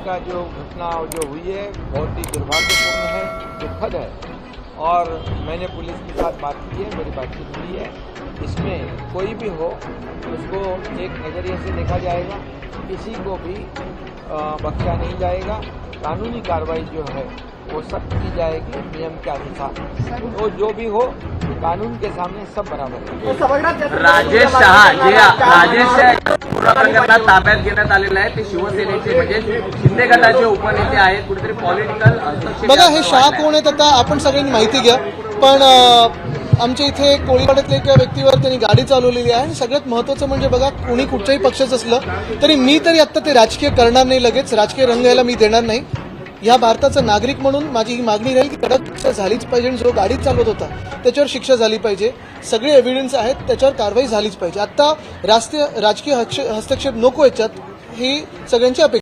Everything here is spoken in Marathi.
का जो घटना जो हुई है बहुत ही दुर्भाग्यपूर्ण है, दुखद है। और मैंने पुलिस के साथ बात की है, मेरी बातचीत हुई है। इसमें कोई भी हो उसको एक नज़रिए से देखा जाएगा, किसी को भी बख्शा नहीं जाएगा। कानूनी कार्रवाई जो है वो सख्त की जाएगी नियम के अनुसार। तो जो भी हो कानून के सामने सब बराबर है। राजेश शहा राजेश पूर्ण प्रकरणात ताब्यात घेण्यात आलेलं आहे। ते शिवसेनेचे म्हणजे शिंदे गटाचे उपनेते आहेत। कुठेतरी पॉलिटिकल बघा हे शहा कोण आहेत आता आपण सगळ्यांनी माहिती घ्या। पण आमच्या इथे कोळीवाड्यातल्या एका व्यक्तीवर त्यांनी गाडी चालवलेली आहे आणि सगळ्यात महत्त्वाचं म्हणजे बघा कोणी कुठच्याही पक्षाचं असलं तरी मी तरी आता ते राजकीय करणार नाही, लगेच राजकीय रंग यायला मी देणार नाही। या भारताचा नागरिक म्हणून माझी ही मागणी राहील की कडक शिक्षा झालीच पाहिजे आणि जो गाडी चालवत होता त्याच्यावर शिक्षा झाली पाहिजे। सगळे एव्हिडन्स आहेत त्याच्यावर कारवाई झालीच पाहिजे। आता राजकीय हस्तक्षेप नको याच्यात, ही सगळ्यांची अपेक्षा।